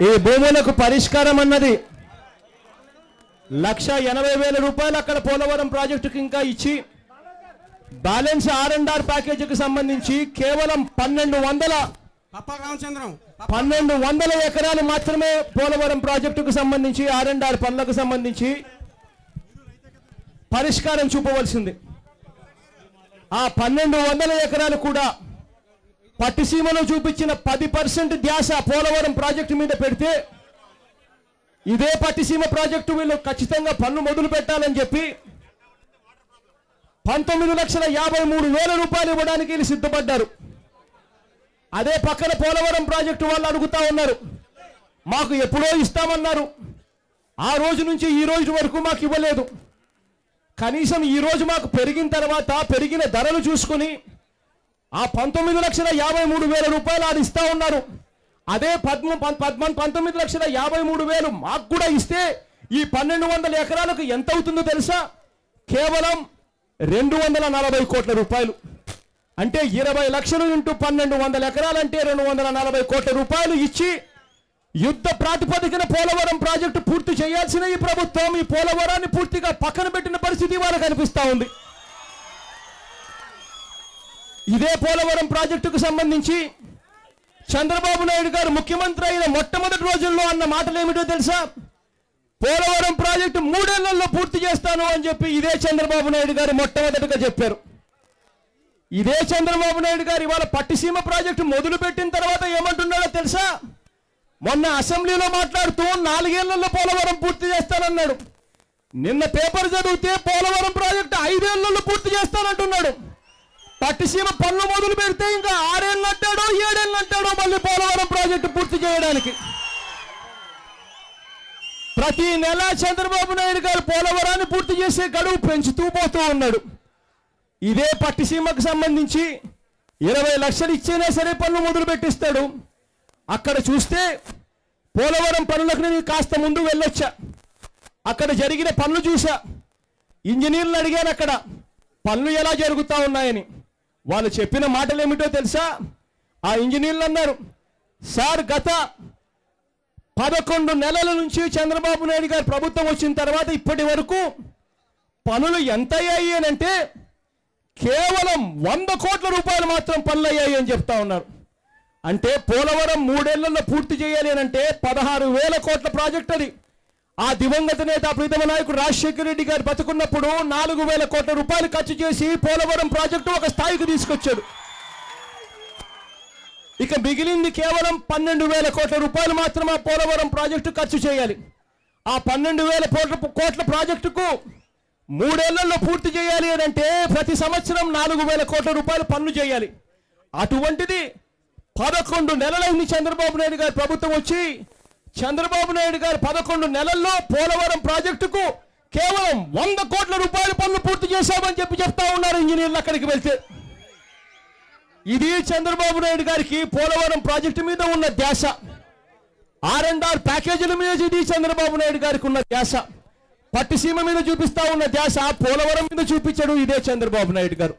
ఈ భూములకు పరిష్కారం అన్నది 1,80,000 రూపాయలు అక్కడ పోలవరం ప్రాజెక్టుకి ఇంకా ఇచ్చి బ్యాలెన్స్ R&R ప్యాకేజీకి సంబంధించి కేవలం 1,200 ఎకరాలు మాత్రమే పోలవరం ప్రాజెక్టుకు సంబంధించి R&R పనులకు సంబంధించి పరిష్కారం చూపవలసింది. ఆ 1,200 ఎకరాలు కూడా పట్టిసీమలో చూపించిన 10% ధ్యాస పోలవరం ప్రాజెక్టు మీద పెడితే ఇదే పట్టిసీమ ప్రాజెక్టు వీళ్ళు ఖచ్చితంగా పన్ను మొదలు పెట్టాలని చెప్పి 19,53,000 రూపాయలు ఇవ్వడానికి వీళ్ళు సిద్ధపడ్డారు. అదే పక్కన పోలవరం ప్రాజెక్టు వాళ్ళు అడుగుతా ఉన్నారు, మాకు ఎప్పుడో ఇస్తామన్నారు, ఆ రోజు నుంచి ఈ రోజు వరకు మాకు ఇవ్వలేదు. కనీసం ఈ రోజు మాకు పెరిగిన తర్వాత పెరిగిన ధరలు చూసుకుని ఆ 19,53,000 రూపాయలు అది ఇస్తా ఉన్నారు. అదే 19,53,000 మాకు కూడా ఇస్తే ఈ 1,200 ఎకరాలకు ఎంత అవుతుందో తెలుసా? కేవలం 240 కోట్ల రూపాయలు. అంటే 20 లక్షలు ఇంటూ 1,200 ఎకరాలంటే 240 కోట్ల రూపాయలు ఇచ్చి యుద్ధ ప్రాతిపదికన పోలవరం ప్రాజెక్టు పూర్తి చేయాల్సిన ఈ ప్రభుత్వం ఈ పోలవరాన్ని పూర్తిగా పక్కన పెట్టిన పరిస్థితి వాళ్ళకి కనిపిస్తా ఉంది. ఇదే పోలవరం ప్రాజెక్టుకు సంబంధించి చంద్రబాబు నాయుడు గారు ముఖ్యమంత్రి అయిన మొట్టమొదటి రోజుల్లో అన్న మాటలు ఏమిటో తెలుసా? పోలవరం ప్రాజెక్టు 3 ఏళ్లలో పూర్తి చేస్తాను అని చెప్పి ఇదే చంద్రబాబు నాయుడు గారు మొట్టమొదటిగా చెప్పారు. ఇదే చంద్రబాబు నాయుడు గారు ఇవాళ పట్టిసీమ ప్రాజెక్టు మొదలు పెట్టిన తర్వాత ఏమంటున్నాడో తెలుసా? మొన్న అసెంబ్లీలో మాట్లాడుతూ 4 ఏళ్లలో పోలవరం పూర్తి చేస్తానన్నాడు. నిన్న పేపర్ చదివితే పోలవరం ప్రాజెక్టు 5 ఏళ్లలో పూర్తి చేస్తానంటున్నాడు. పట్టిసీమ పనులు మొదలు పెడితే ఇంకా 6 ఏళ్ళు అంటాడో 7 ఏళ్ళు అంటాడో మళ్ళీ పోలవరం ప్రాజెక్టు పూర్తి చేయడానికి. ప్రతి నెల చంద్రబాబు నాయుడు గారు పోలవరాన్ని పూర్తి చేసే గడువు పెంచుతూ పోతూ ఉన్నాడు. ఇదే పట్టిసీమకు సంబంధించి 20 లక్షలు ఇచ్చేనా సరే పనులు మొదలు పెట్టిస్తాడు. అక్కడ చూస్తే పోలవరం పనులకు నేను కాస్త ముందు వెళ్ళొచ్చా, అక్కడ జరిగిన పనులు చూసా, ఇంజనీర్లు అడిగాను అక్కడ పనులు ఎలా జరుగుతూ ఉన్నాయని. వాళ్ళు చెప్పిన మాటలు ఏమిటో తెలుసా? ఆ ఇంజనీర్లు అన్నారు, సార్ గత 11 నెలల నుంచి చంద్రబాబు నాయుడు గారు ప్రభుత్వం వచ్చిన తర్వాత ఇప్పటి వరకు పనులు ఎంత అయ్యాయి అని అంటే కేవలం 100 కోట్ల రూపాయలు మాత్రం పనులు అయ్యాయి అని చెప్తా ఉన్నారు. అంటే పోలవరం 3 ఏళ్లలో పూర్తి చేయాలి అని అంటే 16,000 కోట్ల ప్రాజెక్ట్ అది. ఆ దివంగత నేత ప్రీతమ నాయకుడు రాజశేఖర రెడ్డి గారు బతుకున్నప్పుడు 4,000 కోట్ల రూపాయలు ఖర్చు చేసి పోలవరం ప్రాజెక్టు ఒక స్థాయికి తీసుకొచ్చాడు. ఇక మిగిలింది కేవలం 12,000 కోట్ల రూపాయలు మాత్రం ఆ పోలవరం ప్రాజెక్టు ఖర్చు చేయాలి. ఆ 12,000 కోట్ల ప్రాజెక్టుకు 3 ఏళ్లలో పూర్తి చేయాలి అని అంటే ప్రతి సంవత్సరం 4,000 కోట్ల రూపాయలు పనులు చేయాలి. అటువంటిది 11 నెలలైంది చంద్రబాబు నాయుడు గారు ప్రభుత్వం వచ్చి. చంద్రబాబు నాయుడు గారు 11 నెలల్లో పోలవరం ప్రాజెక్టుకు కేవలం 100 కోట్ల రూపాయల పనులు పూర్తి చేశామని చెప్తా ఉన్నారు ఇంజనీర్లు అక్కడికి వెళ్తే. ఇది చంద్రబాబు నాయుడు గారికి పోలవరం ప్రాజెక్టు మీద ఉన్న ధ్యాస. R&R ప్యాకేజీల మీద ఇది చంద్రబాబు నాయుడు గారికి ఉన్న ధ్యాస. పట్టిసీమ మీద చూపిస్తా ఉన్న ధ్యాస పోలవరం మీద చూపించాడు ఇదే చంద్రబాబు నాయుడు గారు.